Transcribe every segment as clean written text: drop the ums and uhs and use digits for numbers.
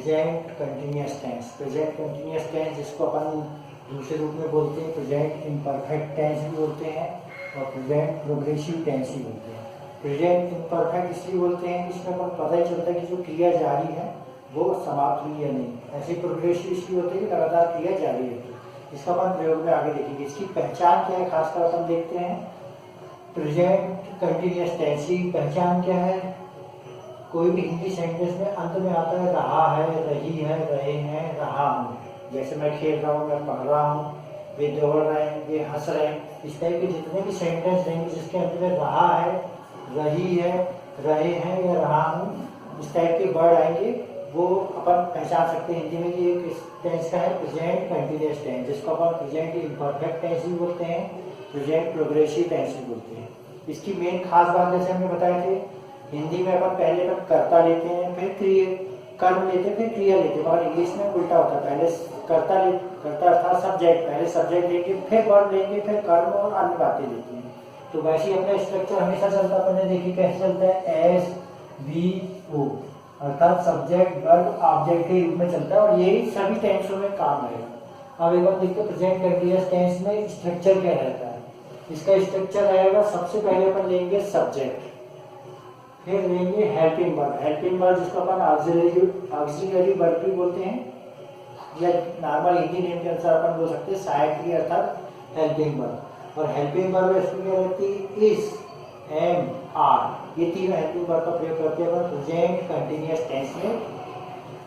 Present continuous tense. Present continuous tense जिसको अपन दूसरे रूप में बोलते हैं प्रेजेंट इम्परफेक्ट टेंस भी बोलते हैं और प्रेजेंट प्रोग्रेसिव टेंस भी बोलते हैं। प्रेजेंट इम्परफेक्ट इसलिए बोलते हैं कि इसमें अपन पता ही चलता है कि जो क्रिया जारी है वो समाप्त हुई या नहीं। ऐसे प्रोग्रेसिव इसलिए होते हैं कि लगातार क्रिया जारी रहती है। इसका अपन प्रयोग में आगे देखेंगे। इसकी पहचान क्या है खासकर अपन देखते हैं प्रेजेंट कंटिन्यूअस टेंस की पहचान क्या है। कोई भी हिंदी सेंटेंस में अंत में आता है रहा है, रही है, रहे हैं, रहा हूँ। जैसे मैं खेल रहा हूँ, मैं पढ़ रहा हूँ, वे दौड़ रहे हैं, वे हंस रहे हैं। इस टाइप के जितने भी सेंटेंस रहेंगे जिसके अंत में रहा है, रही है, रहे हैं या रहा हूँ, इस टाइप के वर्ड आएंगे वो अपन पहचान सकते हैं हिंदी में कि एक टेंस का है प्रेजेंट कंटिन्यूअस टेंस, जिसको अपन प्रेजेंट इम्परफेक्ट टेंस भी बोलते हैं, प्रेजेंट प्रोग्रेसिव टेंस भी बोलते हैं। इसकी मेन खास बात जैसे हमने बताए थे हिंदी में अपन पहले अपन कर्ता लेते हैं, फिर कर्म लेते हैं, फिर क्रिया लेते हैं। मगर इंग्लिश में उल्टा होता है, पहले कर्ता अर्थात सब्जेक्ट, पहले सब्जेक्ट लेंगे, फिर वर्ब लेंगे, फिर कर्म और अन्य बातें लेते हैं। तो वैसे ही अपना स्ट्रक्चर हमेशा चलता है। अपन ने देखिए कैसे चलता है एस वी ओ अर्थात सब्जेक्ट वर्ब ऑब्जेक्ट के रूप में चलता है और यही सभी टेंसों में काम रहेगा। अब एक बार देखते हैं प्रेजेंट कंटिन्यूअस टेंस में स्ट्रक्चर क्या रहता है। इसका स्ट्रक्चर रहेगा सबसे पहले अपन लेंगे सब्जेक्ट, फिर लेंगे हेल्पिंग वर्ब। हेल्पिंग वर्ब जिसको अपन ऑक्सिलरी वर्ब भी बोलते हैं या नॉर्मल हिंदी नेम के अनुसार अपन बोल सकते हैं सहायक क्रिया अर्थात हेल्पिंग वर्ब। और हेल्पिंग वर्ब इसमें क्या रहती है इज, एम, आर, ये तीनों हेल्पिंग वर्ब का प्रयोग करते हैं अपन प्रेजेंट कंटिन्यूअस टेंस में।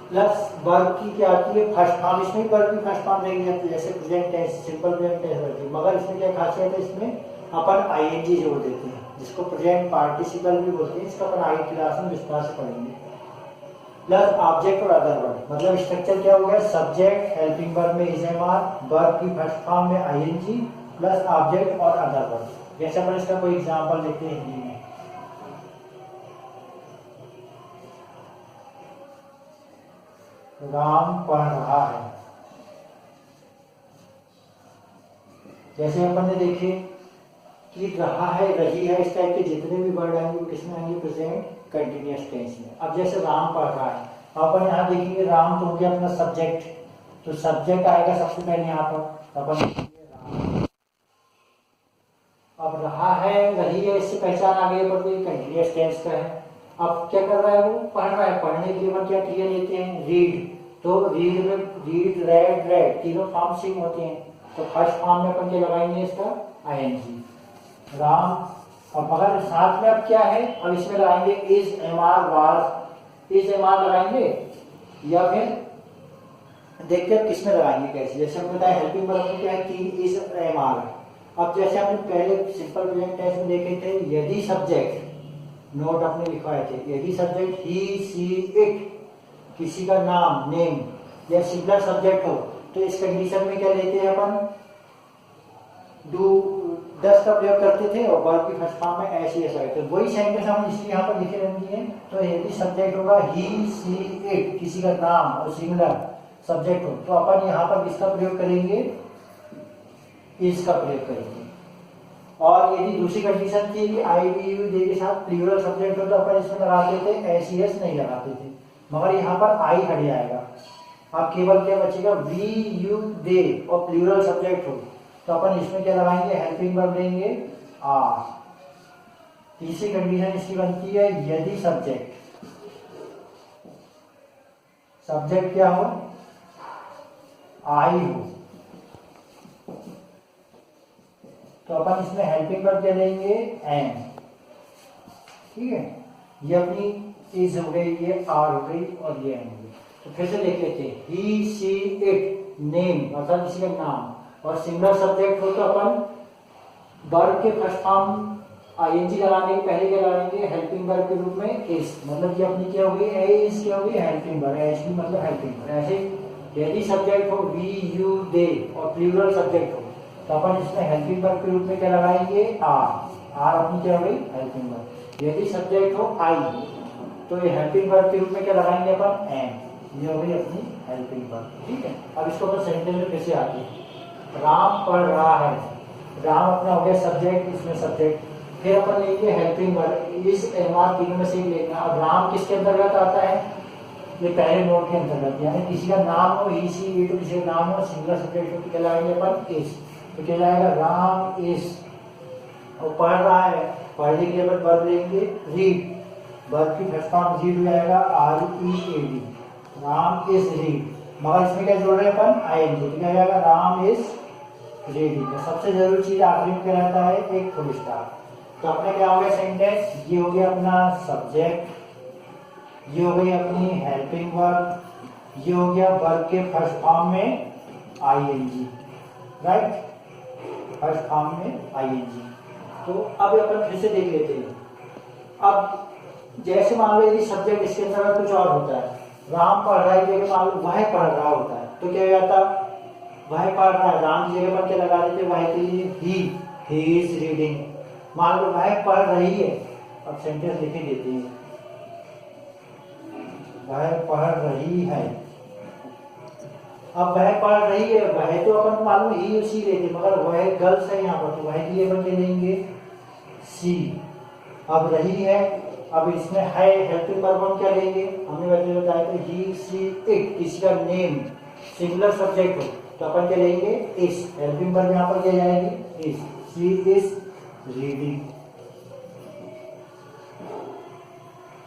प्लस वर्ब की क्या आती है फर्स्ट फॉर्म, इसमें वर्ब की फर्स्ट फॉर्म रहेगी जैसे present tense, simple present tense रहती है। मगर इसमें क्या खासियत है, इसमें अपन आईएनजी जोड़ देते हैं जिसको प्रेजेंट पार्टिसिपल भी बोलते हैं। इसका अपन आगे क्लास में विस्तार से पढ़ेंगे। प्लस ऑब्जेक्ट और अदर वर्ब, मतलब स्ट्रक्चर क्या हो गया सब्जेक्ट, हेल्पिंग वर्ब में इज, एम, आर, वर्ब की फर्स्ट फॉर्म में आईएनजी प्लस ऑब्जेक्ट और अदर वर्ब। जैसे अपन इसका कोई एग्जांपल देखते हैं हिंदी में, राम पढ़ रहा है। जैसे अपन ने देखे कि रहा है, रही है, इस टाइप के जितने भी वर्ड आएंगे वो किसमें आएंगे प्रेजेंट कंटिन्यूअस टेंस में। अब जैसे राम पढ़ रहा है, अपन यहाँ देखेंगे राम तो हो गया अपना सब्जेक्ट, तो सब्जेक्ट आएगा सबसे पहले यहाँ पर अपन। अब रहा है, रही है, इससे पहचान आ गई पर कंटिन्यूअस टेंस का है। अब क्या कर रहा है वो पढ़ रहा है, पढ़ने के लिए अपन क्या क्रिया लेते हैं रीड। तो रीड में रीड, रेड, रेड तीनों फॉर्म सेम होते हैं। तो फर्स्ट फॉर्म में अपन क्या लगाएंगे इसका आईएनजी राम। और मगर साथ में अब क्या है, अब इसमें लगाएंगे is, am, are, was. Is, am, are लगाएंगे या फिर देखते हैं किसमें लगाएंगे कैसे। जैसे हमने बताया हेल्पिंग वर्ब में क्या है तीन इज, एम, आर। अब जैसे हमने पहले सिंपल प्रेजेंट टेंस में देखे थे यदि सब्जेक्ट, नोट अपने लिखवाए थे, यदि सब्जेक्ट ही, सी, इट किसी का नाम, नेम या सिंगुलर सब्जेक्ट हो तो इस कंडीशन में क्या लेते हैं अपन डू, डस का प्रयोग करते थे और वर्ब की फर्स्ट फॉर्म में ऐसे ऐसा है। तो वही सेंटेंस हम इसलिए यहाँ पर लिखे रहेंगे। तो यदि सब्जेक्ट होगा ही, सी, इट किसी का नाम और सिंगुलर सब्जेक्ट हो तो अपन यहाँ पर किसका प्रयोग करेंगे इज का प्रयोग करेंगे। और यदि दूसरी कंडीशन थी कि आई, वी, यू, दे के साथ प्लूरल सब्जेक्ट हो तो अपन इसमें लगाते थे एस, एस नहीं लगाते थे। मगर यहाँ पर आई हट जाएगा। अब केवल क्या बचेगा वी, यू, दे और प्लूरल सब्जेक्ट हो तो अपन इसमें क्या लगाएंगे हेल्पिंग वर्ब लेंगे आर। तीसरी कंडीशन इसकी बनती है यदि सब्जेक्ट क्या हो आई हो तो अपन इसमें हेल्पिंग वर्ब क्या लेंगे एम। ठीक है, ये अपनी इज हो गई, ये आर हो गई और ये एम हो गई। तो फिर से देख लेते हैं ही, सी, इट नेम अर्थात किसी का नाम और सिंगुलर सब्जेक्ट हो तो अपन वर्ब के फर्स्ट फॉर्म आईएनजी लगाने के पहले क्या लगाएंगे हेल्पिंग वर्ब के रूप में इज। मतलब कि अपनी क्या होगी इज क्या होगी हेल्पिंग वर्ब, एच भी मतलब हेल्पिंग वर्ब। ऐसे यदि सब्जेक्ट हो वी, यू, दे और प्लूरल सब्जेक्ट हो तो अपन इसमें हेल्पिंग वर्ब के रूप में क्या लगाएंगे आर। आर अपनी क्या हो गई हेल्पिंग वर्ब। यदि सब्जेक्ट हो आई तो ये हेल्पिंग वर्ब के रूप में क्या लगाएंगे अपन एम। ये हो गई अपनी हेल्पिंग वर्ब। ठीक है, अब इसको अपन सेंटेंस में कैसे आते हैं। राम पढ़ रहा है, राम अपना हो गया सब्जेक्ट, इसमें सब्जेक्ट, फिर अपन लेंगे हेल्पिंग वर्ब इस, एम, आर तीनों में से एक लेना। अब राम किसके अंतर्गत आता है ये पहले नोट के अंतर्गत, यानी किसी का नाम हो ही सी इट, किसी का नाम हो सिंगुलर सब्जेक्ट हो तो क्या लगाएंगे अपन इज, तो क्या जाएगा राम इज। और पढ़ रहा है, पढ़ने के लिए अपन वर्ब लेंगे रीड, वर्ब की फर्स्ट फॉर्म रीड हो जाएगा READ, राम इज रीड। मगर इसमें क्या जोड़ रहे हैं अपन ING, तो क्या जाएगा राम इज रीडिंग। सबसे जरूरी चीज आखिरी में क्या रहता है एक फुल स्टॉप। तो अपने क्या हो गया सेंटेंस, ये हो गया अपना सब्जेक्ट, ये हो गई अपनी हेल्पिंग वर्ब, ये हो गया वर्ब के फर्स्ट फॉर्म में ING, राइट, फर्स्ट फॉर्म में ING। तो अब अपन फिर से देख लेते हैं। अब जैसे मान लो यदि सब्जेक्ट इसके अंदर कुछ और होता है, राम पढ़ रहा है जगह मान लो वह पढ़ रहा होता है, तो क्या हो जाता, वह पढ़ रहा है, राम की जगह पर क्या लगा देते वह के लिए ही इज रीडिंग। मान लो वह पढ़ रही है, अब सेंटेंस लिख ही देते हैं, वह पढ़ रही है। अब वह पढ़ रही है, वह तो अपन मालूम ही उसी लेते, मगर वह गर्ल्स है यहाँ पर, तो वह के लिए अपन क्या लेंगे सी। अब रही है, अब इसमें है हेल्पिंग वर्ब हम क्या लेंगे, हमने पहले बताया था ही सी इट, किसी का नेम सिंगुलर सब्जेक्ट हो तो अपन क्या लेंगे इस, हेल्पिंग वर्ब यहाँ पर क्या जाएगी इस, सी इज रीडिंग।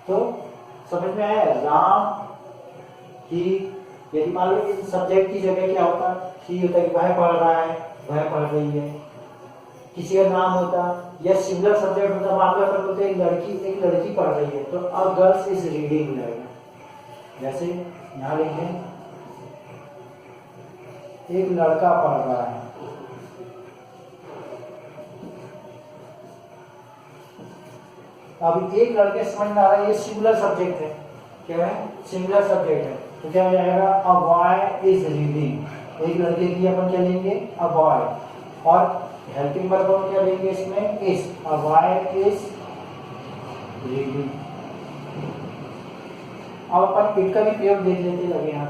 तो समझ में आया, राम ही, यदि मान लो इस सब्जेक्ट की जगह क्या होता ही होता है कि वह पढ़ रहा है, वह पढ़ रही है, किसी का नाम होता या सिंगुलर सब्जेक्ट होता, मान लो अपन बोलते एक लड़की पढ़ रही है, तो अब गर्ल्स इज रीडिंग हो जाएगा। जैसे यहाँ लिखें एक लड़का पढ़ रहा है, अब एक लड़के समझ में आ रहा है ये सिंगुलर सब्जेक्ट है, क्या है सिंगुलर सब्जेक्ट है, तो क्या हो जाएगा अ बॉय इज रीडिंग। एक लड़के की अपन क्या लेंगे अ बॉय, और हेल्पिंग वर्ब हम क्या लेंगे इसमें is, a boy is reading. अब अपन इट का भी प्रयोग देख लेते लगे यहाँ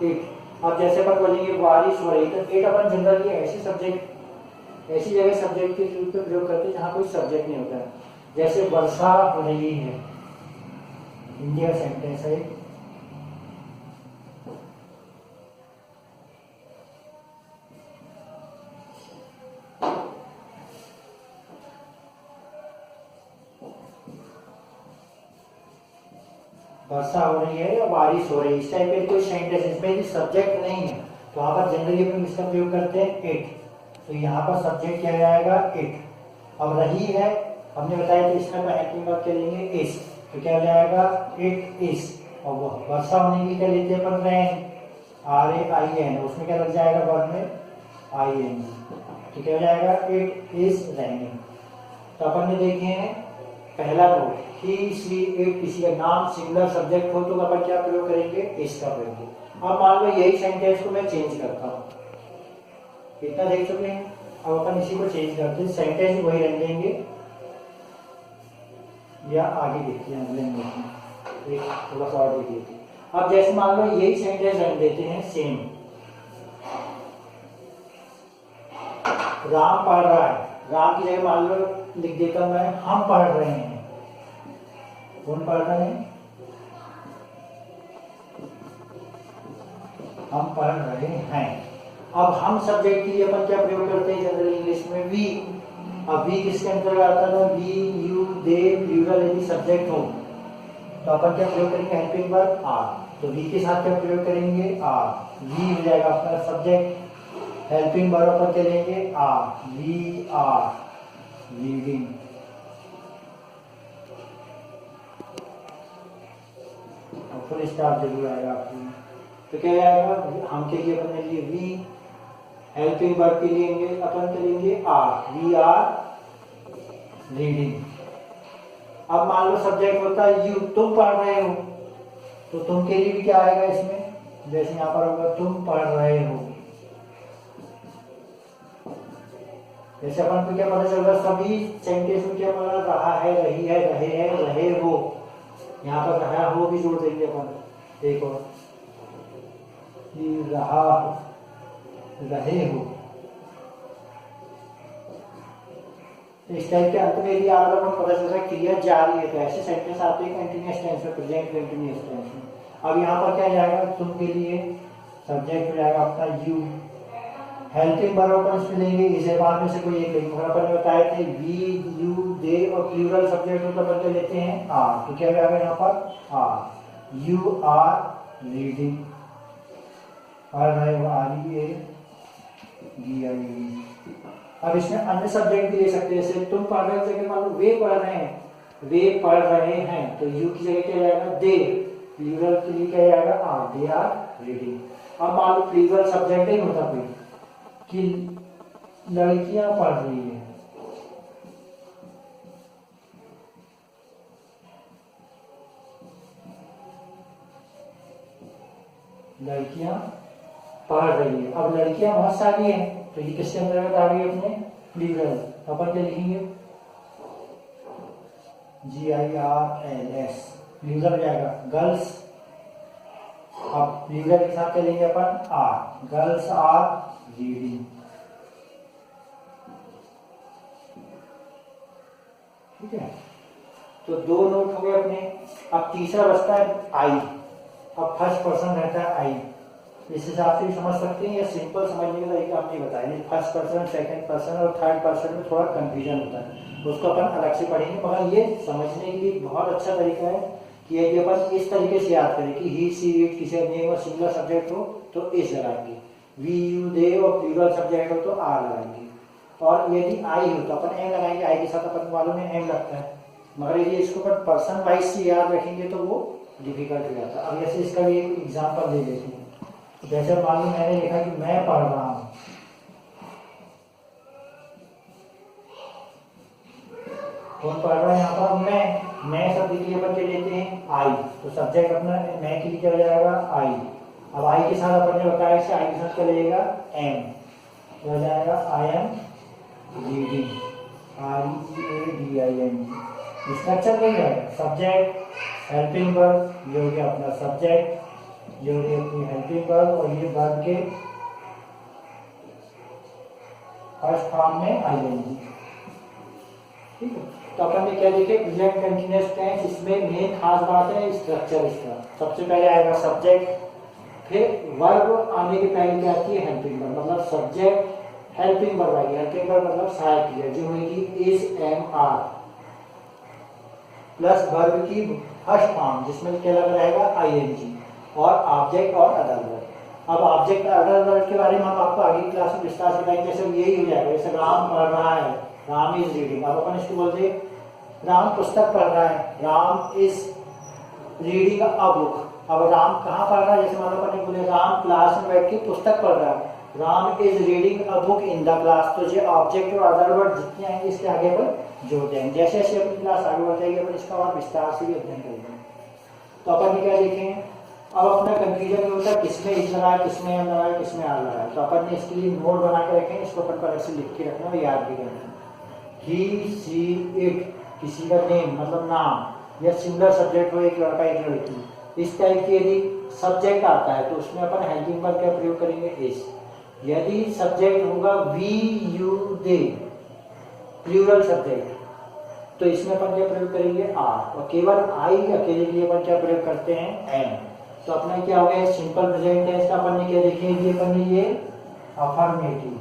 इट। अब जैसे अपन बोलेंगे बारिश हो रही, तो इट अपन जनरली ऐसी सब्जेक्ट, ऐसी जगह सब्जेक्ट के रूप में प्रयोग करते हैं जहाँ कोई सब्जेक्ट नहीं होता है। जैसे वर्षा हो रही है, इंडिया सेंटेंस है, वर्षा हो रही है या बारिश हो रही है, इस टाइप के कोई सेंटेंस इसमें यदि सब्जेक्ट नहीं है तो वहां पर जनरली अपन इसका प्रयोग करते हैं इट, तो यहाँ पर सब्जेक्ट क्या जाएगा इट। अब रही है, हमने बताया कि इसमें हेल्पिंग वर्ब क्या लेंगे इज, तो क्या हो जाएगा इट इज। और वर्षा होने की क्या लेते हैं अपन रेन, RAIN, उसमें क्या लग जाएगा वर्ब में ING, तो क्या हो जाएगा इट इज रेनिंग। तो अपन ने देखे हैं पहला नोट, ही सी इट, किसी का नाम सिंगुलर सब्जेक्ट हो तो अपन क्या प्रयोग करेंगे इसका प्रयोग। अब मान लो यही सेंटेंस को मैं चेंज करता हूँ, इतना देख चुके हैं, अब अपन इसी को चेंज करते हैं, सेंटेंस वही रख देंगे या आगे देखते हैं अगले नोट में, एक थोड़ा सा और देख लेते हैं। अब जैसे मान लो यही सेंटेंस रख देते हैं सेम, राम पढ़ रहा है, राम की जगह मान लो लिख देता मैं हम पढ़ रहे हैं, कौन पढ़ रहे हैं हम पढ़ रहे हैं। अब हम सब्जेक्ट के लिए अपन क्या प्रयोग करते हैं जनरल इंग्लिश में वी। अब वी किसके अंतर्गत आता है, वी यू दे प्लूरल यदि सब्जेक्ट हो तो अपन क्या प्रयोग करेंगे हेल्पिंग वर्ब आर, तो वी के साथ क्या प्रयोग करेंगे आर, वी हो जाएगा अपना सब्जेक्ट, हेल्पिंग वर्ब अपन क्या लेंगे are, we are reading. Full stop जरूर आएगा आपको, तो क्या आएगा हम के लिए अपन ने लिए वी, हेल्पिंग वर्ब के लिए अपन के लेंगे आर, वी आर रीडिंग। अब मान लो सब्जेक्ट होता है यू, तुम पढ़ रहे हो, तो तुम के लिए भी क्या आएगा इसमें, जैसे यहाँ पर होगा तुम पढ़ रहे हो, जैसे अपन को क्या पता चल रहा सभी सेंटेंस में क्या पता रहा है, रही है, रहे हैं, रहे हो, यहाँ पर रहा हो भी जोड़ देंगे अपन, देखो रहा रहे हो। तो इस टाइप के अंत में यदि अगर अपन पता चल रहा है क्रिया जारी है, तो ऐसे सेंटेंस आते हैं कंटिन्यूअस टेंस में, प्रेजेंट कंटिन्यूअस टेंस में। अब यहाँ पर क्या जाएगा तुम के लिए, सब्जेक्ट हो जाएगा अपना यू, हेल्पिंग वर्ब अपन इसमें लेंगे, इसे बाद में से कोई एक लेंगे, मगर अपन ने बताए थे वी यू दे और प्लूरल सब्जेक्ट होता अपन क्या लेते हैं आर, तो क्या जाएगा यहाँ पर आर, यू आर रीडिंग, पढ़ रहे हो READING। अब इसमें अन्य सब्जेक्ट भी ले सकते हैं, जैसे तुम पढ़ रहे हो जगह मान लो वे पढ़ रहे हैं, वे पढ़ रहे हैं, तो यू की जगह क्या जाएगा दे, प्लूरल के लिए क्या जाएगा आर, दे आर रीडिंग। अब मान लो प्लूरल सब्जेक्ट ही होता कोई कि लड़कियां पढ़ रही है, लड़कियां पढ़ रही है। अब लड़कियां बहुत सारी हैं, तो ये किसके अंतर्गत आ गई अपने प्लूरल, अपन क्या लिखेंगे GIRLS, प्लूरल हो जाएगा गर्ल्स। अब प्लूरल के साथ क्या लेंगे अपन आर, गर्ल्स आर रीडिंग, ठीक है। तो दो नोट हो गए अपने। अब तीसरा बचता है आई, अब फर्स्ट पर्सन रहता है आई, इस हिसाब से भी समझ सकते हैं या सिंपल समझने का तरीका आपने बताया, फर्स्ट पर्सन सेकंड पर्सन और थर्ड पर्सन में थोड़ा कंफ्यूजन होता है, उसको अपन अलग से पढ़ेंगे, मगर ये समझने के लिए बहुत अच्छा तरीका है कि यदि अपन इस तरीके से याद करें कि ही सी इट किसी नेम और सिंगुलर सब्जेक्ट हो तो इस लगाएंगे, वी यू दे और प्लूरल सब्जेक्ट हो तो आर लगाएंगे, और यदि आई हो तो अपन एम लगाएंगे, आई के साथ अपन मालूम है एम लगता है, मगर यदि इसको अपन पर्सन वाइज से याद रखेंगे तो वो डिफिकल्ट हो जाता है। अब जैसे इसका भी एक एग्जाम्पल ले लेते हैं, जैसे मान लो मैंने लिखा कि मैं पढ़ रहा हूं, कौन पढ़ रहा है यहाँ पर मैं शब्द के लिए अपन क्या लेते हैं आई, तो सब्जेक्ट अपना मैं के लिए क्या हो जाएगा आई। अब आई के साथ अपन ने बताया कि आई के साथ क्या लगेगा एम, क्या हो जाएगा I am reading, READING। Structure नहीं है, सब्जेक्ट हेल्पिंग वर्ब, ये हो गया अपना सब्जेक्ट, ये हो गई अपनी हेल्पिंग वर्ब, और ये वर्ब के फर्स्ट फॉर्म में ING, ठीक है। तो अपन ने क्या देखे प्रेजेंट कंटीन्यूअस टेंस, इसमें मेन खास बात है स्ट्रक्चर इसका, सबसे पहले आएगा सब्जेक्ट, फिर वर्ब आने के पहले क्या आती है हेल्पिंग वर्ब, मतलब सब्जेक्ट हेल्पिंग वर्ब आएगी, हेल्पिंग वर्ब मतलब सहायक क्रिया जो होगी is am are plus verb की फर्स्ट फॉर्म जिसमें क्या लग रहेगा ING, और ऑब्जेक्ट और अदर वर्ड। अब ऑब्जेक्ट अदर वर्ड के बारे में हम आपको आगे क्लास में विस्तार से बताएंगे, जैसे यही हो जाएगा, जैसे राम पढ़ रहा है, राम इज रीडिंग, अब अपन इसको बोलते राम पुस्तक पढ़ रहा है, Ram is reading a book. अब राम कहाँ पढ़ रहा है, जैसे मान लो अपन बोले राम क्लास में बैठ के पुस्तक पढ़ रहा है, Ram is reading a book in the class, तो ये ऑब्जेक्ट और अदर वर्ड जितने आएंगे इसके आगे पर जोड़ देंगे, जैसे जैसे अपनी क्लास आगे बढ़ जाएगी अपन इसका और विस्तार से भी अध्ययन करेंगे। तो अपन ने क्या देखें, अब अपना कंफ्यूजन ये होता है किसमें इज लगाया, किसमें एम लगाया, किसमें आर लगाया, तो अपन ने इसके लिए नोट बना के रखें, इसको अपन को अलग से लिख के रखना और याद भी करना। ही सी इट किसी का नेम मतलब नाम, या सिंगुलर सब्जेक्ट हो एक लड़का एक लड़की, इस टाइप की यदि सब्जेक्ट आता है तो उसमें अपन हेल्पिंग वर्ब क्या प्रयोग करेंगे इज। यदि सब्जेक्ट होगा we you they plural subject, तो इसमें अपन क्या प्रयोग करेंगे आर, और केवल आई अकेले के लिए अपन क्या प्रयोग करते हैं एम। तो अपना क्या हो गया सिंपल प्रेजेंट टेंस का अपन ने क्या देखे, ये अपन ने ये अफर्मेटिव,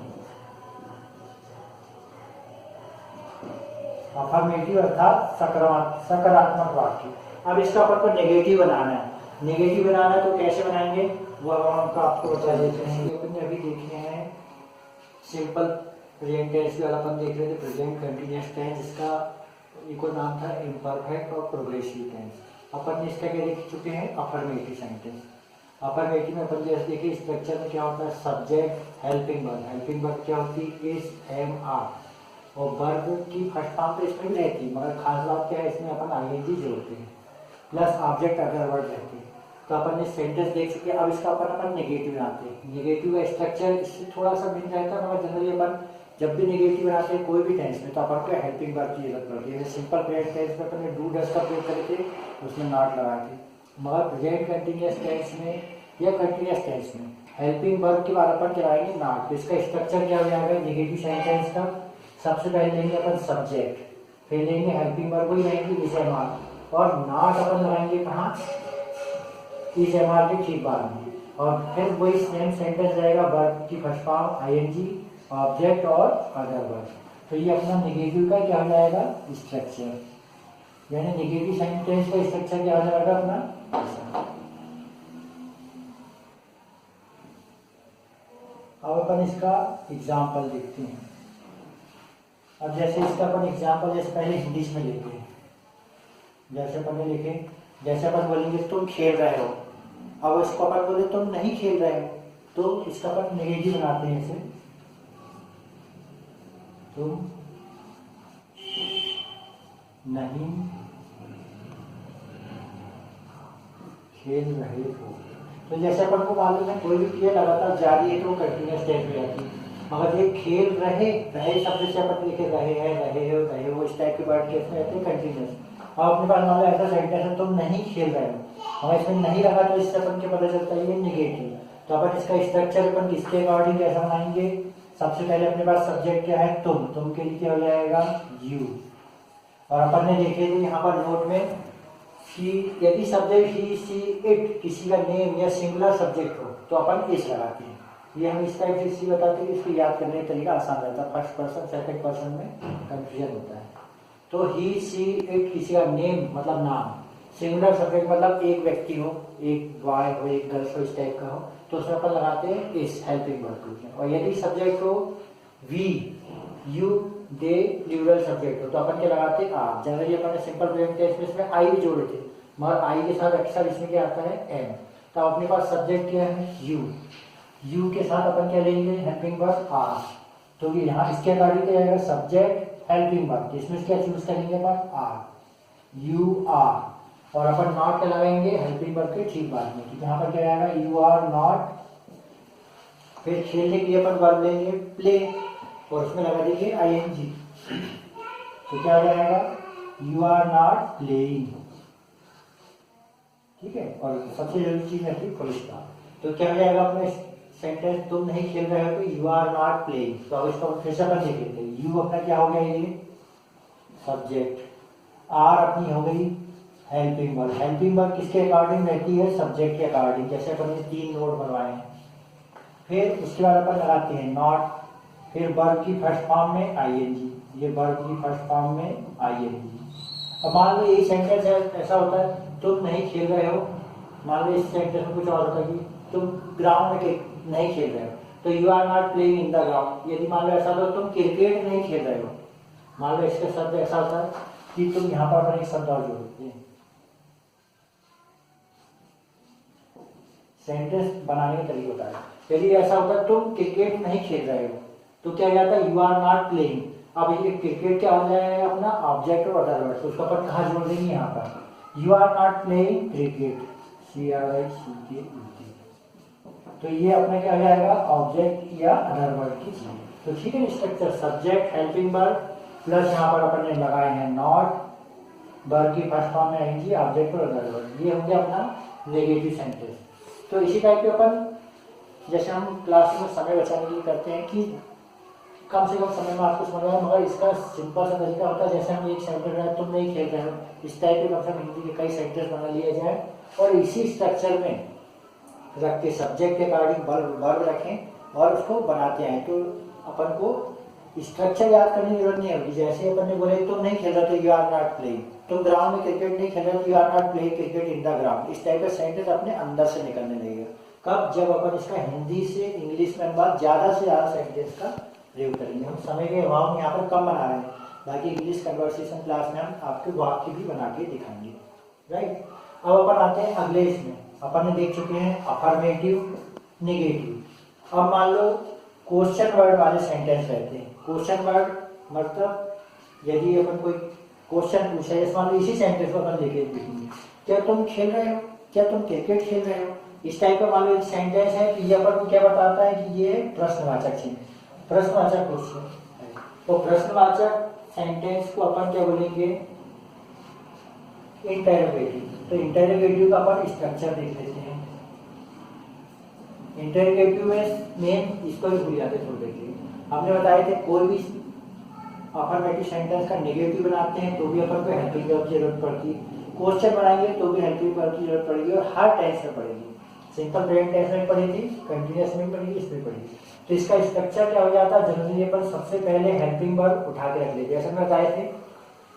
अफर्मेटिव अर्थात सकारात्मक वाक्य। अब इसका अपन को नेगेटिव बनाना है, नेगेटिव बनाना है तो कैसे बनाएंगे वो हम आपको बता देते हैं। अपन ने अभी देखे हैं सिंपल प्रेजेंट टेंस वाला अपन देख रहे थे प्रेजेंट कंटीन्यूअस टेंस, इसका एक और नाम था इम्परफेक्ट और प्रोग्रेसिव टेंस। अपन ने इसका क्या देख चुके हैं अफर्मेटिव सेंटेंस। अफर्मेटिव में अपन जैसे देखिए स्ट्रक्चर में क्या होता है subject helping verb, helping verb क्या होती है इज एम आर, और वर्ब की फर्स्ट फॉर्म तो इसमें भी रहती है मगर खास बात क्या है इसमें अपन ING जोड़ते हैं प्लस ऑब्जेक्ट अदर वर्ड रहते हैं। तो अपन ने सेंटेंस देख चुके हैं। अब इसका अपन नेगेटिव बनाते हैं। नेगेटिव का स्ट्रक्चर इससे थोड़ा सा भिन्न रहता है मगर जनरली अपन जब भी नेगेटिव बनाते हैं कोई भी टेंस में तो अपन को हेल्पिंग वर्ब की जरूरत पड़ती है। सिंपल प्रेजेंट टेंस में अपन ने डू डज का प्रयोग करे थे उसमें नॉट लगाए थे, मगर प्रेजेंट कंटिन्यूअस टेंस में या कंटिन्यूअस टेंस में हेल्पिंग वर्ब के बाद अपन चलाएंगे नॉट। तो इसका स्ट्रक्चर क्या हो जाएगा नेगेटिव सेंटेंस का, सबसे पहले लेंगे अपन सब्जेक्ट, फिर लेंगे हेल्पिंग वर्ब ही रहेंगे इज एम आर, और नॉट अपन लगाएंगे कहाँ इज एमआर के ठीक बाद में, और फिर वही सेम सेंटेंस रहेगा वर्ब की फर्स्ट फॉर्म आईएनजी, ऑब्जेक्ट और अदर वर्ब। तो ये अपना नेगेटिव का क्या हो जाएगा स्ट्रक्चर, यानी नेगेटिव सेंटेंस का स्ट्रक्चर क्या हो जाएगा अपना ऐसा। अब अपन इसका एग्जाम्पल देखते हैं। अब जैसे इसका अपन एग्जाम्पल जैसे पहले हिंदी में लेते हैं, जैसे अपन ने लिखे, जैसे अपन बोलेंगे तुम खेल रहे हो, अब इसको अपन बोले तुम नहीं खेल रहे हो, तो इसका अपन नेगेटिव बनाते हैं इसे, तुम नहीं खेल रहे हो। तो जैसे अपन को मालूम है कोई भी क्रिया लगातार जारी है तो कंटिन्यूअस टेंस में आती है, मगर ये खेल रहे रहे शब्द से अपन लिखे रहे हैं, रहे हो इस टाइप के वर्ड केस में आते हैं कंटिन्यूअस। अब अपने पास मान लो ऐसा सेंटेंस है तुम नहीं खेल रहे हो, हमें इसमें नहीं लगा तो इससे अपन के पता चलता है ये निगेटिव। तो अपन इसका स्ट्रक्चर अपन किसके अकॉर्डिंग कैसा बनाएंगे, सबसे पहले अपने पास सब्जेक्ट क्या है तुम के लिए क्या हो जाएगा यू, और अपन ने देखे थे यहाँ पर नोट में कि यदि सब्जेक्ट ही सी इट किसी का नेम या सिंगुलर सब्जेक्ट हो तो अपन इस लगाते हैं। ये हम इस टाइप से सी बताते हैं, इसको याद करने का तरीका आसान रहता है, फर्स्ट पर्सन सेकंड पर्सन में कंफ्यूजन होता है। तो ही सी इट किसी का नेम मतलब नाम, सिंगुलर सब्जेक्ट मतलब एक व्यक्ति हो, एक बॉय हो, एक गर्ल्स हो, इस टाइप का हो, तो उसमें अपन लगाते हैं इस हेल्पिंग वर्ब। और यदि सब्जेक्ट हो we you they plural subject हो तो अपन क्या लगाते हैं आप। जनरली अपन ने सिंपल प्रेजेंट टेंस में इसमें आई भी जोड़े थे, मगर आई के साथ अक्सर इसमें क्या आता है एम। तो अपने पास सब्जेक्ट क्या है यू के साथ अपन क्या लेंगे हेल्पिंग वर्ब आर। तो यहाँ इसके अकॉर्डिंग क्या आएगा सब्जेक्ट हेल्पिंग वर्ब, इसमें क्या चूज करेंगे अपन आर यू आर, और अपन नॉट क्या लगाएंगे हेल्पिंग वर्ब के ठीक बाद में, क्योंकि यहाँ पर क्या आएगा यू आर नॉट। फिर खेलने के लिए अपन वर्ब लेंगे प्ले और उसमें लगा देंगे आईएनजी, तो क्या हो जाएगा यू आर नॉट प्लेइंग, ठीक है। और सबसे जरूरी चीज है फुल स्टॉप। तो क्या हो जाएगा अपने सेंटेंस तुम नहीं खेल रहे हो तो यू आर नॉट प्लेइंग। तो अब इसको फिर से अपन देख लेते हैं, यू अपना क्या हो गया ये सब्जेक्ट, आर अपनी हो गई हेल्पिंग वर्ब। हेल्पिंग वर्ब किसके अकॉर्डिंग रहती है सब्जेक्ट के अकॉर्डिंग, जैसे अपन ने 3 नोट बनवाए हैं। फिर उसके बाद अपन लगाते हैं नॉट, फिर वर्ब की फर्स्ट फॉर्म में आईएनजी, ये वर्ब की फर्स्ट फॉर्म में आईएनजी। अब मान लो यही सेंटेंस है ऐसा होता है तुम नहीं खेल रहे हो, मान लो इस सेंटेंस में कुछ और होता है कि तुम ग्राउंड में नहीं खेल रहे हो तो you are not playing in the ground. यदि मान लो ऐसा हो तुम क्रिकेट नहीं खेल रहे हो, मान लो इसके शब्द ऐसा होता है कि तुम यहाँ पर अपन एक शब्द और जोड़ते हैं, सेंटेंस बनाने का तरीका होता है। यदि ऐसा होता है तुम क्रिकेट नहीं खेल रहे हो तो क्या जाता है यू आर नॉट प्लेइंग। अब ये क्रिकेट क्या हो जाएगा अपना ऑब्जेक्ट और अदर वर्ड, तो उसको अपन कहाँ जोड़ देंगे यहाँ पर you are not playing cricket CRICKET। तो ये अपने क्या हो जाएगा ऑब्जेक्ट या अदर वर्ड की चीज। तो ठीक है structure subject helping verb plus यहाँ पर अपन ने लगाए हैं नॉट, वर्ब की फर्स्ट फॉर्म में आएंगी ऑब्जेक्ट और अदर वर्ड, ये होंगे अपना नेगेटिव सेंटेंस। तो इसी टाइप के अपन जैसे हम क्लास में समय बचाने के लिए करते हैं कि कम से कम समय में आपको समझ आए, मगर इसका सिंपल सा तरीका होता है जैसे हम एक सेंटेंस है तुम नहीं खेल रहे हो, इस टाइप के कम से कम हिंदी के कई सेंटेंस बना लिया जाए और इसी स्ट्रक्चर में रख के सब्जेक्ट के अकॉर्डिंग वर्ब रखें और उसको बनाते हैं। तो अपन को स्ट्रक्चर याद करने की जरूरत नहीं होगी। जैसे अपन ने बोले तुम नहीं खेल रहे तो यू आर नॉट प्लेइंग, तुम ग्राउंड में क्रिकेट नहीं खेल रहे तो you are not playing cricket in the ground. इस टाइप का सेंटेंस अपने अंदर से निकलने लगेगा कब, जब अपन इसका हिंदी से इंग्लिश में अनुवाद ज्यादा से ज्यादा सेंटेंस का प्रयोग करेंगे। हम समय के अभाव में यहाँ पर कम बना रहे हैं, बाकी इंग्लिश कन्वर्सेशन क्लास में हम आपके वाक्य भी बना के दिखाएंगे, राइट। अब अपन आते हैं अगले इसमें, अपन ने देख चुके हैं अफर्मेटिव नेगेटिव। अब मान लो क्वेश्चन वर्ड वाले सेंटेंस रहते हैं। क्वेश्चन वर्ड मतलब यदि अपन कोई क्वेश्चन पूछा है, मान लो इसी सेंटेंस को अपन लेके देखेंगे, क्या तुम खेल रहे हो, क्या तुम क्रिकेट खेल रहे हो, इस टाइप का मान लो सेंटेंस है कि ये अपन को क्या बताता है कि ये प्रश्नवाचक चिन्ह, प्रश्नवाचक क्वेश्चन। तो प्रश्नवाचक सेंटेंस को अपन क्या बोलेंगे इंटरोगेटिव। तो इंटरोगेटिव का अपन स्ट्रक्चर देख लेते हैं। इंटरोगेटिव में मेन इसको भी भूल जाते थोड़ी देर के लिए, हमने बताए थे कोई भी अफर्मेटिव सेंटेंस का नेगेटिव बनाते हैं तो भी अपन को हेल्पिंग वर्ब की जरूरत पड़ती है। क्वेश्चन बनाएंगे तो भी हेल्पिंग वर्ब की जरूरत पड़ेगी और हर टेंस में पड़ेगी। सिंपल प्रेजेंट टेंस में पड़ी थी, कंटिन्यूअस में पड़ेगी, इसमें पड़ेगी। तो इसका स्ट्रक्चर क्या हो जाता है, जनरली अपन सबसे पहले हेल्पिंग वर्ब उठा के रख लेते हैं। जैसे मैं बताए थे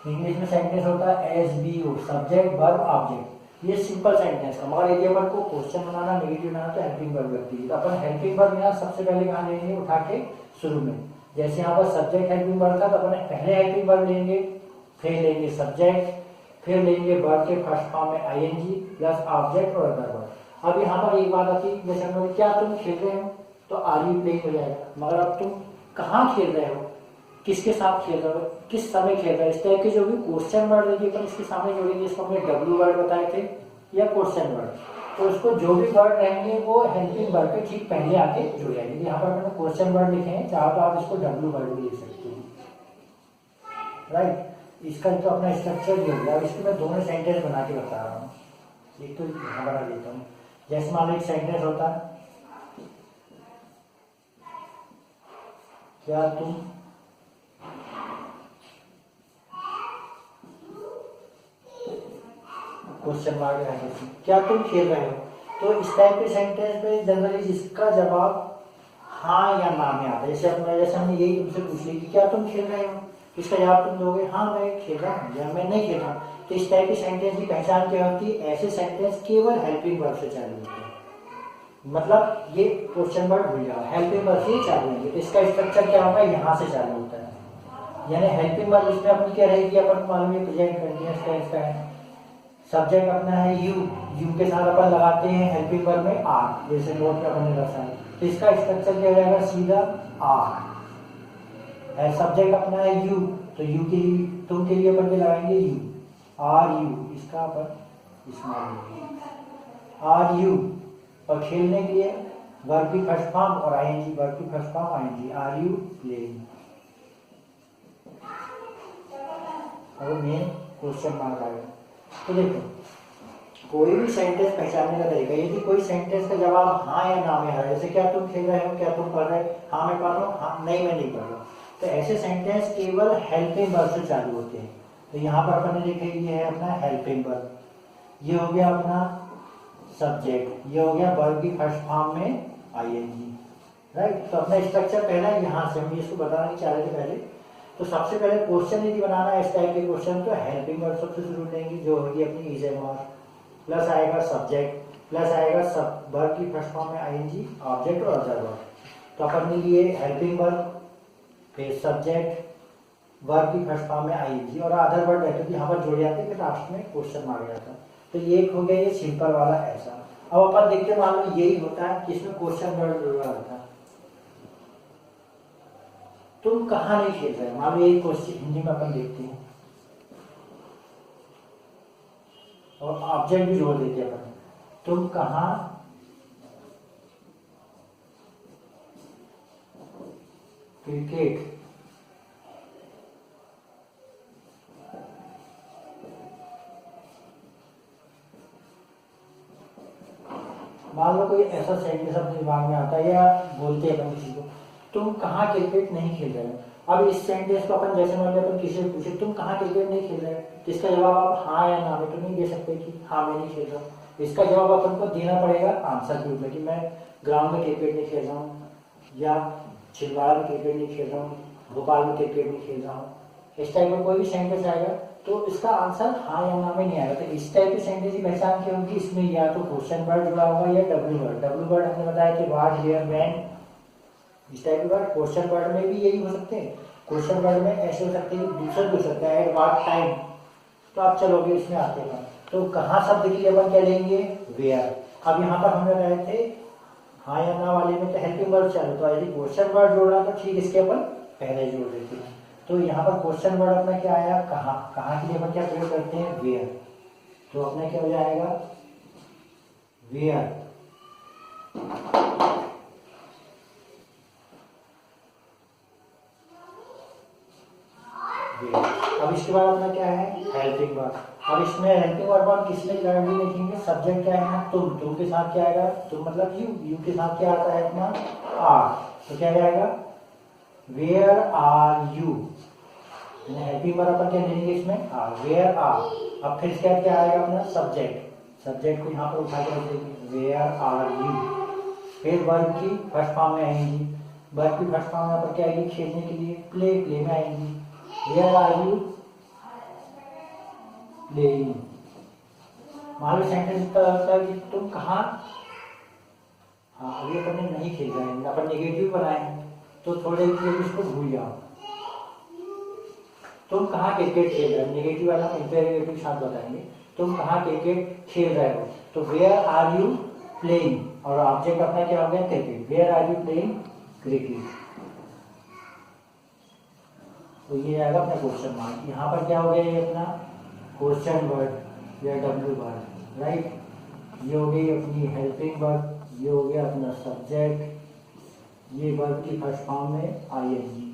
इंग्लिश में सेंटेंस होता है SVO, सब्जेक्ट वर्ब ऑब्जेक्ट, ये सिंपल सेंटेंस है। मगर यदि अपन को क्वेश्चन बनाना, नेगेटिव बनाना तो हेल्पिंग वर्ब लगती है। तो अपन हेल्पिंग वर्ब यहाँ सबसे पहले कहाँ लेंगे, उठा के शुरू में। जैसे यहाँ पर सब्जेक्ट हेल्पिंग वर्ब था तो अपन पहले हेल्पिंग वर्ब लेंगे, फिर लेंगे सब्जेक्ट, फिर लेंगे वर्ब के फर्स्ट फॉर्म में ING प्लस ऑब्जेक्ट और अदर वर्ब। अब यहाँ पर एक बात आती है, जैसे हमने क्या तुम खेल रहे हो तो आर यू प्लेइंग हो जाएगा। मगर अब तुम कहाँ खेल रहे हो, किसके साथ खेल रहे हो, किस समय खेल रहे हो, इस टाइप के जो भी क्वेश्चन वर्ड देखिए अपन इसके सामने जोड़ेंगे। इसको हमने W वर्ड बताए थे या क्वेश्चन वर्ड, तो उसको जो भी वर्ड रहेंगे वो हेल्पिंग वर्ड के ठीक पहले आके जुड़ जाएंगे। यहाँ पर मैंने क्वेश्चन वर्ड लिखे हैं, चाहो तो आप इसको W वर्ड भी लिख सकते हैं, राइट। इसका तो अपना स्ट्रक्चर भी हो गया। इसको मैं दोनों सेंटेंस बना के बता रहा हूँ। एक तो यहाँ बना देता हूँ। जैसे मान लो एक सेंटेंस होता है, क्या तुम क्वेश्चन मार्क है, क्या तुम खेल रहे हो। तो इस टाइप के सेंटेंस में जनरली जिसका जवाब हाँ या ना में आता है। जैसे हमने यही तुमसे पूछ ली कि क्या तुम खेल रहे हो, इसका जवाब तुम दोगे हाँ मैं खेल रहा हूँ या मैं नहीं खेल रहा हूँ। तो इस टाइप के सेंटेंस की पहचान क्या होती है, ऐसे सेंटेंस केवल हेल्पिंग वर्ब से चालू होते हैं। मतलब ये क्वेश्चन वर्ड भूल जाओ, हेल्पिंग वर्ब से चालू होंगे। तो इसका स्ट्रक्चर क्या होगा, यहाँ से चालू होता है। यानी हेल्पिंग वर्ब इसमें अपनी क्या रहेगी, अपन मालूम है प्रेजेंट कंटीन्यूअस टेंस का है। सब्जेक्ट अपना है यू के साथ अपन लगाते हैं हेल्पिंग वर्ब में आर, जैसे नोट में अपन ने रखा है। तो इसका स्ट्रक्चर क्या हो जाएगा, सीधा आर है। सब्जेक्ट अपना है यू, तो यू के लिए, तुम के लिए अपन लगाएंगे यू, आर यू, इसका अपन इस्तेमाल आर यू। और खेलने के लिए वर्ब की फर्स्ट फॉर्म और ING, वर्ब की first form ING, are you playing. और मेन क्वेश्चन मार्क आएगा। तो देखो कोई भी सेंटेंस पहचानने का तरीका, यदि कोई सेंटेंस का जवाब हाँ या ना में है, जैसे क्या तुम खेल रहे हो, क्या तुम पढ़ रहे हो, हाँ मैं पढ़ रहा हूँ, हाँ नहीं मैं नहीं पढ़ रहा हूँ, तो ऐसे सेंटेंस केवल हेल्पिंग वर्ब से चालू होते हैं। तो यहाँ पर अपन ने देखे ये है अपना हेल्पिंग वर्ब, ये हो गया अपना सब्जेक्ट, ये हो गया वर्ब की फर्स्ट फॉर्म में ING, राइट। तो अपना स्ट्रक्चर पहला यहाँ से हम इसको बताना चाह रहे थे पहले। तो सबसे पहले क्वेश्चन यदि बनाना है इस टाइप के क्वेश्चन, तो हेल्पिंग वर्ब सबसे शुरू लेंगे, जो होगी अपनी इज एम आर, प्लस आएगा सब्जेक्ट, प्लस आएगा सब वर्ब की फर्स्ट फॉर्म में ING, ऑब्जेक्ट और अदर वर्ब। तो अपन ने लिए हेल्पिंग वर्ब, फिर सब्जेक्ट, वर्ब की फर्स्ट फॉर्म में ING और अदर वर्ड रहते थे यहाँ पर जुड़ जाते, फिर लास्ट में क्वेश्चन मार जाता। तो ये हो गया ये सिंपल वाला ऐसा। अब अपन देखते हैं, मान लो यही होता है कि इसमें क्वेश्चन वर्ड जुड़ा होता है, तुम कहाँ नहीं खेल रहे, मान लो यही क्वेश्चन हिंदी में अपन देखते हैं और ऑब्जेक्ट भी जोड़ देते हैं अपन, तुम कहाँ क्रिकेट मान लो कोई ऐसा सेंटेंस अपने दिमाग में आता है या बोलते हैं अपन किसी को, तुम कहाँ क्रिकेट नहीं खेल रहे हो। अब इस सेंटेंस को अपन जैसे मान लो अपन किसी से पूछे तुम कहाँ क्रिकेट नहीं खेल रहे हो, तो इसका जवाब आप हाँ या ना में तो नहीं दे सकते कि हाँ मैं नहीं खेल रहा हूँ। इसका जवाब अपन को देना पड़ेगा आंसर के रूप में कि मैं ग्राउंड में क्रिकेट नहीं खेल रहा हूँ, या छिंदवाड़ा में क्रिकेट नहीं खेल रहा हूँ, भोपाल में क्रिकेट नहीं खेल रहा हूँ। इस टाइप का कोई भी सेंटेंस आएगा तो इसका आंसर हाँ या ना में नहीं आएगा। तो इस टाइप के सेंटेंस की पहचान क्या होगी, इसमें या तो क्वेश्चन वर्ड जुड़ा होगा या W वर्ड। W वर्ड हमने बताया कि व्हाट, वेयर, व्हेन, इस टाइप के वर्ड। क्वेश्चन वर्ड में भी यही हो सकते हैं, क्वेश्चन वर्ड में ऐसे हो सकते हैं, दूसरा हो सकता है एट व्हाट टाइम, तो आप चलोगे इसमें आते हैं। तो कहाँ शब्द के लिए अपन क्या लेंगे, वेयर। अब यहाँ पर हमने रहे थे हाँ या ना वाले में तो हेल्पिंग वर्ड चालू, तो यदि क्वेश्चन वर्ड जोड़ना तो ठीक इसके अपन पहले जोड़ देते हैं। तो यहाँ पर क्वेश्चन वर्ड अपना क्या आया, कहाँ, कहाँ के लिए अपन क्या प्रयोग करते हैं, वेयर। तो अपना क्या हो जाएगा, वेयर। अब इसके बाद अपना क्या है, हेल्पिंग वर्ब। अब इसमें हेल्पिंग वर्ब हम किसी में गारंटी नहीं देंगे, सब्जेक्ट क्या है तुम के साथ क्या आएगा, तुम मतलब यू के साथ क्या आता है अपना आर, तो क्या जाएगा, where are you, helping verb अपन क्या लेंगे इसमें आर, वेयर आर। अब फिर इसके बाद क्या आएगा अपना सब्जेक्ट, सब्जेक्ट को यहाँ पर उठा के रख देंगे, वेयर आर यू। फिर वर्ब की फर्स्ट फॉर्म में आएंगी, वर्ब की फर्स्ट फॉर्म यहाँ पर क्या आएगी, खेलने के लिए प्ले, प्ले में आएंगी, वेयर आर यू प्लेइंग। मान लो सेंटेंस इतना होता है कि तुम कहाँ, हाँ अभी अपन ने नहीं खेल रहे हैं, अपन नेगेटिव बनाए तो थोड़े इसको भूल जाओ। तुम कहाँ क्रिकेट खेल रहे हो, नेगेटिव वाला इंपेरेटिव के साथ बताएंगे, तुम कहाँ क्रिकेट खेल रहे हो, तो वेयर आर यू प्लेइंग, और ऑब्जेक्ट अपना क्या हो गया cricket, where are you playing cricket. तो ये आएगा अपना क्वेश्चन मार्क। यहाँ पर क्या हो गया ये अपना क्वेश्चन वर्ड या डब्ल्यू वर्ड, राइट। ये हो गई अपनी हेल्पिंग वर्ड, ये हो गया अपना सब्जेक्ट, ये वर्ब की फर्स्ट फॉर्म में आईएनजी,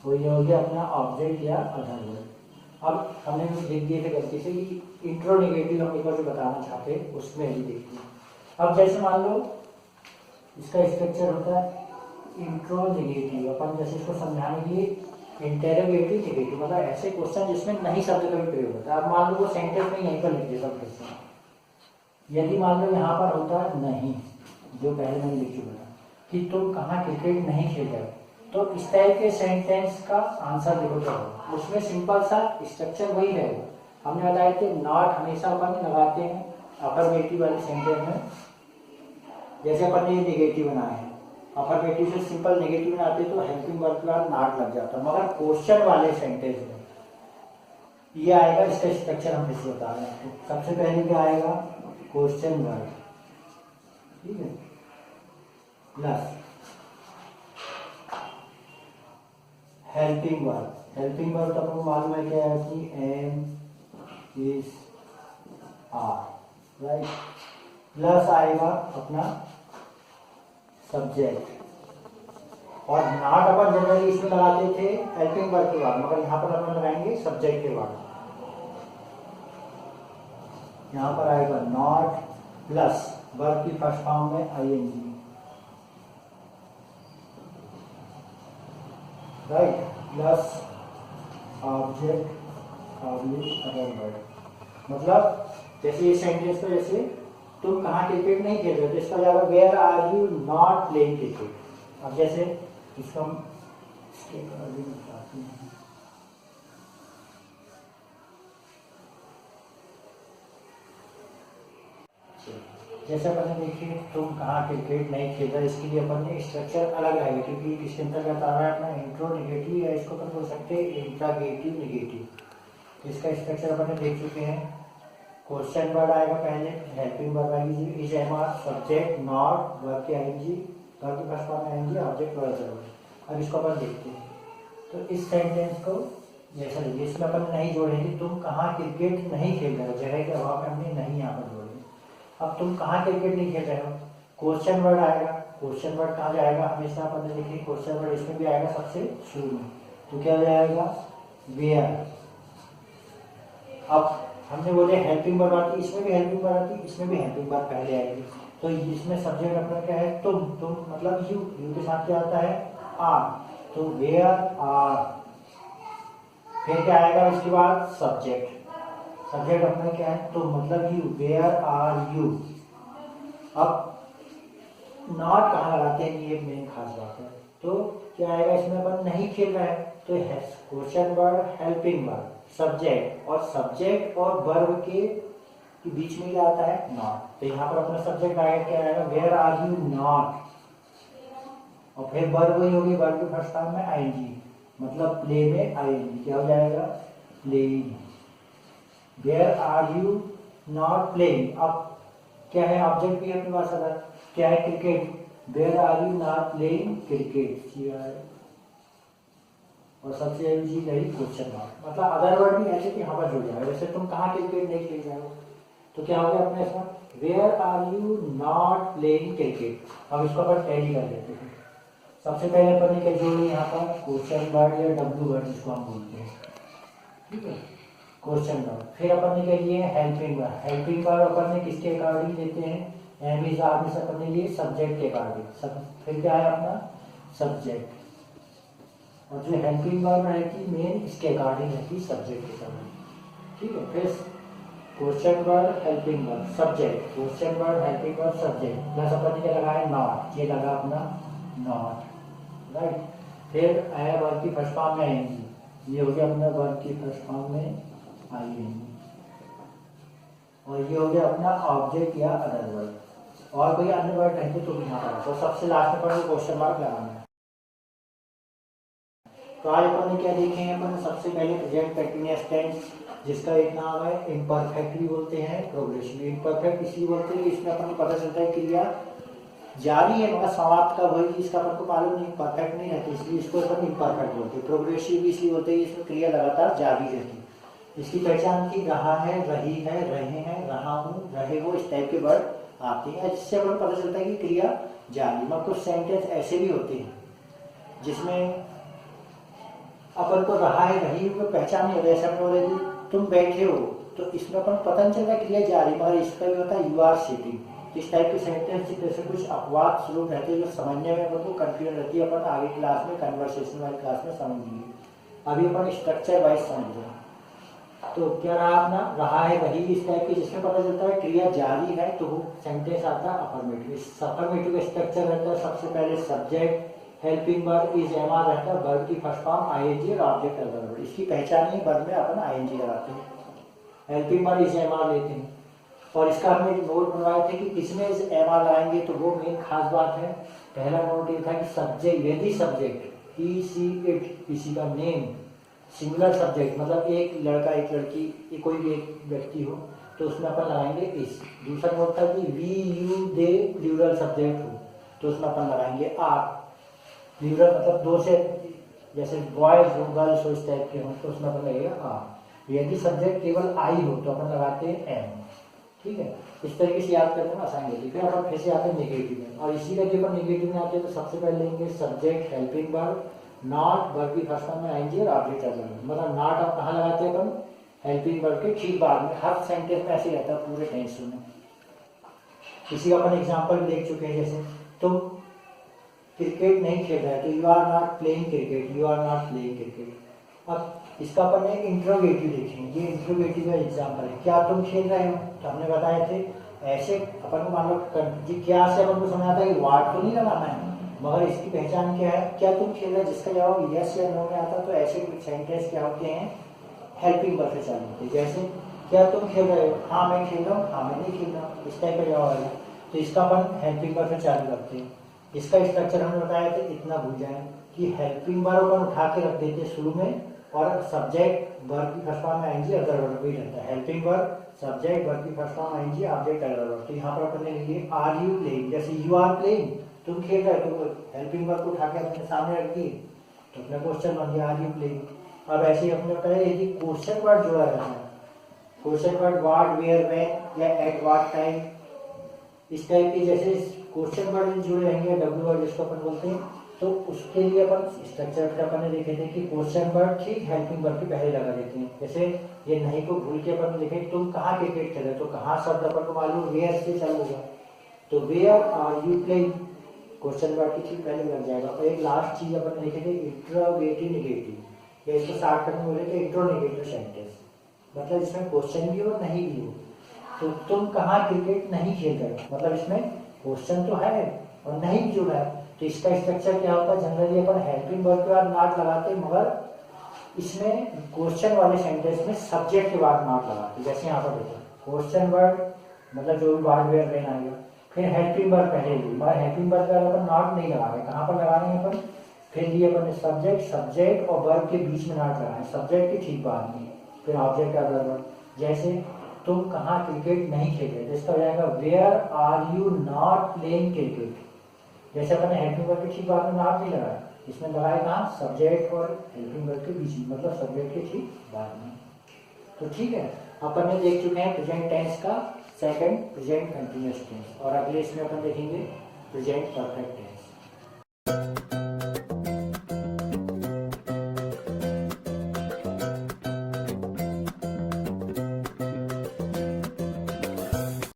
तो ये हो गया अपना ऑब्जेक्ट या अदर वर्ड। अब हमने लिख दिए थे गलती से कि इंट्रो नेगेटिव हम एक बार जो बताना चाहते हैं उसमें ही देखिए। अब जैसे मान लो इसका स्ट्रक्चर होता है इंट्रो नेगेटिव, अपन जैसे इसको समझाने के लिए इंटेरोगेटिव नेगेटिव, मतलब ऐसे क्वेश्चन जिसमें नहीं शब्द का भी प्रयोग होता है। अब मान लो वो सेंटेंस में यहीं पर लिख देता क्वेश्चन, यदि मान लो यहाँ पर होता है नहीं, जो पहले मैंने लिख चुका था कि तुम कहाँ क्रिकेट नहीं खेल रहे हो, तो इस टाइप के सेंटेंस का आंसर देखो क्या होगा। उसमें सिंपल सा स्ट्रक्चर वही रहेगा। हमने बताया कि नॉट हमेशा अपन लगाते हैं अफर्मेटिव वाले सेंटेंस में, जैसे अपन ने नेगेटिव बनाया है, अफर्मेटिव से सिंपल नेगेटिव बनाते तो हेल्पिंग वर्ब के बाद नॉट लग जाता, मगर क्वेश्चन वाले सेंटेंस में ये आएगा। इसका स्ट्रक्चर हम फिर से बता रहे हैं। तो सबसे पहले क्या आएगा क्वेश्चन वर्ड, ठीक है, plus helping verb. Helping verb तो आपको मालूम है क्या है कि am is are, right, plus आएगा अपना सब्जेक्ट, और नॉट अपन जनरली इसमें लगाते थे हेल्पिंग वर्ब के बाद, मगर यहाँ पर अपन लगाएंगे सब्जेक्ट के बाद। यहाँ पर आएगा नॉट प्लस वर्ब की फर्स्ट फॉर्म में ING, right, plus object other word. मतलब जैसे ये सेंटेंस पे जैसे तुम कहाँ क्रिकेट नहीं खेल रहे हो, तो इसका जाएगा where are you not playing cricket. अब जैसे इसको हम इसके अकॉर्डिंग बताते हैं, जैसे अपन ने देखिए तुम कहाँ क्रिकेट नहीं खेल रहे, इसके लिए अपन ने स्ट्रक्चर अलग लगाएगा क्योंकि इसके अंतर्गत आ रहा है अपना इंट्रो नेगेटिव, या इसको अपन बोल सकते हैं इंट्रागेटिव नेगेटिव। इसका स्ट्रक्चर अपन ने देख चुके हैं। क्वेश्चन वर्ड आएगा पहले, हेल्पिंग वर्ब आएगी is am are, subject not, verb की आईएनजी, वर्ब की फर्स्ट फॉर्म में आएंगी, ऑब्जेक्ट वर्ब। अब इसको अपन देखते हैं, तो इस सेंटेंस को जैसा लिखिए, इसमें अपन नहीं जोड़ेंगे तुम कहाँ क्रिकेट नहीं खेल रहे हो, जगह के अभाव में हमने नहीं यहाँ पर जोड़ेंगे। अब तुम कहाँ क्रिकेट नहीं खेल रहे हो, क्वेश्चन वर्ड आएगा। क्वेश्चन वर्ड कहाँ जाएगा, हमेशा अपन ने देखिए क्वेश्चन वर्ड इसमें भी आएगा सबसे शुरू में, तो क्या जाएगा वेयर। अब हमने बोले हेल्पिंग वर्ब आती, इसमें भी हेल्पिंग वर्ब आती, इसमें भी हेल्पिंग वर्ब पहले आएगी, तो इसमें सब्जेक्ट अपना क्या है तुम मतलब यू, यू के साथ क्या आता है आर, तो वेयर आर। फिर क्या आएगा इसके बाद सब्जेक्ट, सब्जेक्ट अपना क्या है तुम मतलब यू, वेयर आर यू। अब नॉट कहाँ लगाते हैं ये मेन खास बात है, तो क्या आएगा इसमें अपन नहीं खेल रहा है, तो question word helping word subject, और सब्जेक्ट और वर्ब के बीच में क्या आता है नॉट, तो यहाँ पर अपना सब्जेक्ट आएगा क्या आएगा वेयर आर यू नॉट, और फिर वर्ब वही होगी, वर्ब के फर्स्ट फॉर्म में आईएनजी, मतलब प्ले में आईएनजी क्या हो जाएगा playing, where are you not playing. अब क्या है ऑब्जेक्ट भी अपने पास अगर क्या है cricket, where are you not playing cricket, और सबसे अहम चीज है क्वेश्चन मार्क। मतलब अदर वर्ड भी ऐसे कि यहाँ पर जुड़ जाएगा, जैसे तुम कहाँ क्रिकेट नहीं खेल रहे हो, तो क्या हो गया अपने इसमें where are you not playing cricket. अब इसको अपन टैली कर लेते हैं। सबसे पहले अपन ने क्या जोड़ी यहाँ पर क्वेश्चन वर्ड या डब्ल्यू वर्ड जिसको हम बोलते हैं, ठीक है, क्वेश्चन वर्ड। फिर अपन ने क्या लिए हेल्पिंग वर्ड, हेल्पिंग वर्ड अपन ने किसके अकॉर्डिंग लेते हैं एम इज आर में से अपन ने लिए सब्जेक्ट के अकॉर्डिंग, फिर क्या है अपना सब्जेक्ट, और जो हेल्पिंग वर्ब रहती मेन इसके अकॉर्डिंग रहती सब्जेक्ट के समय। ठीक है, फिर question word helping word subject, question word helping word subject plus अपन ने क्या लगा है नॉट, ये लगा अपना नॉट, राइट। फिर आया वर्ड की फर्स्ट फॉर्म में आएंगी, ये हो गया अपना वर्ड की फर्स्ट फॉर्म में आएंगी, और ये हो गया अपना ऑब्जेक्ट या अदर वर्ड। और कोई अन्य वर्ड रहते तो भी यहाँ पर तो सबसे लास्ट में अपन को क्वेश्चन मार्क लगाना है। तो आज अपन ने क्या देखे हैं, अपन सबसे पहले प्रेजेंट कंटीन्यूअस टेंस जिसका एक नाम है इम्परफेक्ट भी बोलते हैं, प्रोग्रेसिव। इम्परफेक्ट इसलिए बोलते हैं कि इसमें अपन को पता चलता है क्रिया जारी है मगर समाप्त का वही इसका अपन को मालूम नहीं, परफेक्ट नहीं रहती, इसलिए इसको अपन इम्परफेक्ट बोलते हैं। प्रोग्रेसिव भी इसलिए बोलते हैं इसमें क्रिया लगातार जारी रहती है। इसकी पहचान की रहा है, रही है, रहे हैं, रहा हूँ, रहे हो, इस टाइप के वर्ड आते हैं जिससे अपन को पता चलता है कि क्रिया जारी। मगर कुछ सेंटेंस ऐसे भी होते हैं जिसमें अपन को रहा है, रही को पहचान नहीं होता। ऐसा बोले कि तुम बैठे हो, तो इसमें अपन पता नहीं चल रहा क्रिया जारी, मगर इसका भी होता है यू आर सिटिंग। इस टाइप के सेंटेंस जैसे कुछ अपवाद स्वरूप रहते हैं जो समझने में अपन को कंफ्यूजन रहती है। अपन आगे क्लास में कन्वर्सेशन वाली क्लास में समझेंगे, अभी अपन स्ट्रक्चर वाइज समझ रहे हैं। तो क्या रहा अपना रहा है, रही इस टाइप की जिसमें पता चलता है क्रिया जारी है, तो वो सेंटेंस आता है अफर्मेटिव। अफर्मेटिव का स्ट्रक्चर रहता है सबसे पहले subject, helping verb is MR रहता है, वर्ब की फर्स्ट फॉर्म आईएनजी और ऑब्जेक्ट अदर वर्ब। इसकी पहचान ही वर्ब में अपन आईएनजी लगाते हैं, हेल्पिंग वर्ब इज एमआर लेते हैं। और इसका हमने नोट बनवाए थे कि किसमें इज एमआर लगाएंगे, तो वो मेन खास बात है। पहला नोट ये था कि सब्जेक्ट, यदि सब्जेक्ट ही सी इट किसी का नेम सिंगुलर सब्जेक्ट मतलब एक लड़का एक लड़की कोई भी एक व्यक्ति हो तो उसमें अपन लगाएंगे इस। दूसरा नोट था कि we you they plural subject हो तो उसमें अपन लगाएंगे आर। प्लूरल मतलब दो से जैसे बॉयज हो गर्ल्स हो इस टाइप के हो तो उसमें अपन लगेगा आर। यदि सब्जेक्ट केवल आई हो तो अपन लगाते हैं एम। ठीक है, इस तरीके से याद करने में आसानी होती है। फिर अपन फिर से आते हैं नेगेटिव में, और इसी का जब अपन नेगेटिव में आते हैं तो सबसे पहले लेंगे subject helping verb, not verb की फर्स्ट फॉर्म में आएंगे और ऑब्जेक्ट अदर वर्ब। मतलब नॉट आप कहाँ लगाते हैं अपन हेल्पिंग वर्ब के ठीक बाद में। हर सेंटेंस में ऐसे रहता है पूरे टेंस में। किसी का अपन एग्जांपल भी देख चुके हैं, जैसे तुम क्रिकेट नहीं खेल रहे तो you are not playing cricket, you are not playing cricket. अब इसका अपन ने इंट्रोगेटिव देखेंगे, ये इंट्रोगेटिव का एग्जांपल है, क्या तुम खेल रहे हो, तो हमने बताए थे ऐसे अपन को मान लो क्या से अपन को समझ आता है कि वाट तो नहीं लगाना है, मगर इसकी पहचान क्या है, क्या तुम खेल रहे हो, जिसका जवाब यस या नो में आता तो ऐसे सेंटेंस क्या होते हैं हेल्पिंग वर्ब से चालू होते हैं। जैसे क्या तुम खेल रहे हो, हाँ मैं खेल रहा हूँ, हाँ मैं नहीं खेल रहा हूँ, इस टाइप का जवाब आएगा तो इसका अपन हेल्पिंग वर्ब से चालू करते हैं। इसका स्ट्रक्चर हमने बताया था, इतना भूल जाए कि हेल्पिंग वर्ब अपन उठा के रख देते शुरू में और सब्जेक्ट वर्ब की फर्स्ट फॉर्म में आएंगे अदर वर्ब भी रहता है। हेल्पिंग वर्ब सब्जेक्ट वर्ब की फर्स्ट फॉर्म आएंगे ऑब्जेक्ट अदर वर्ब। तो यहाँ पर अपन ने लिए आर यू प्लेइंग, जैसे यू आर प्लेइंग तुम खेल रहे हो तो हेल्पिंग वर्ब को उठा के अपने सामने रख दिए तो अपना क्वेश्चन बन गया आर यू प्लेइंग। अब ऐसे ही अपने बताया यदि क्वेश्चन वर्ड जुड़ा रहता है, question word what where when या एट व्हाट टाइम इस टाइप के जैसे क्वेश्चन वर्ड जुड़े रहेंगे डब्ल्यू वर्ड जिसको अपन बोलते हैं, तो उसके लिए अपन स्ट्रक्चर अपन ने देखे थे कि क्वेश्चन वर्ड ठीक हेल्पिंग वर्ब के पहले लगा देते हैं। जैसे ये नहीं को भूल के अपन लिखे तुम कहाँ क्रिकेट खेल रहे हो तो कहाँ शब्द अपन को मालूम वेयर से चालू होगा तो where are you playing question word की ठीक पहले लग जाएगा। और एक लास्ट चीज अपन ने लिखे थे इंट्रोगेटिव नेगेटिव, या इसको शॉर्टकट में बोले थे इंट्रोनेगेटिव सेंटेंस, मतलब इसमें क्वेश्चन भी हो नहीं भी हो। तो तुम कहाँ क्रिकेट नहीं खेल रहे हो मतलब इसमें क्वेश्चन तो है और नहीं भी जुड़ा है, तो इसका स्ट्रक्चर क्या होता है जनरली अपन हेल्पिंग वर्ब के बाद नॉट लगाते हैं, मगर इसमें क्वेश्चन वाले सेंटेंस में सब्जेक्ट के बाद नॉट लगाते हैं। जैसे यहाँ पर देखो क्वेश्चन वर्ड मतलब जो भी वर्ड वेयर वेन आएगा, फिर हेल्पिंग वर्ब पहले ली, मगर हेल्पिंग वर्ब का अपन नॉट नहीं लगा रहे, कहाँ पर लगा रहे हैं अपन, फिर लिए अपन सब्जेक्ट और वर्ब के बीच में नॉट लगाए, सब्जेक्ट के ठीक बाद में, फिर ऑब्जेक्ट का अदर वर्ब। जैसे तुम कहाँ क्रिकेट नहीं खेल रहे, इसका हो जाएगा where are you not playing cricket. जैसे अपन ने हेल्पिंग वर्ब के ठीक बाद में नॉट नहीं लगाया, इसमें लगाया कहाँ सब्जेक्ट और हेल्पिंग वर्ब के बीच में, मतलब सब्जेक्ट के ठीक बाद में। तो ठीक है, अपन ने देख चुके हैं प्रेजेंट टेंस का सेकंड प्रेजेंट कंटिन्यूअस टेंस, और अगले इसमें अपन देखेंगे प्रेजेंट परफेक्ट टेंस।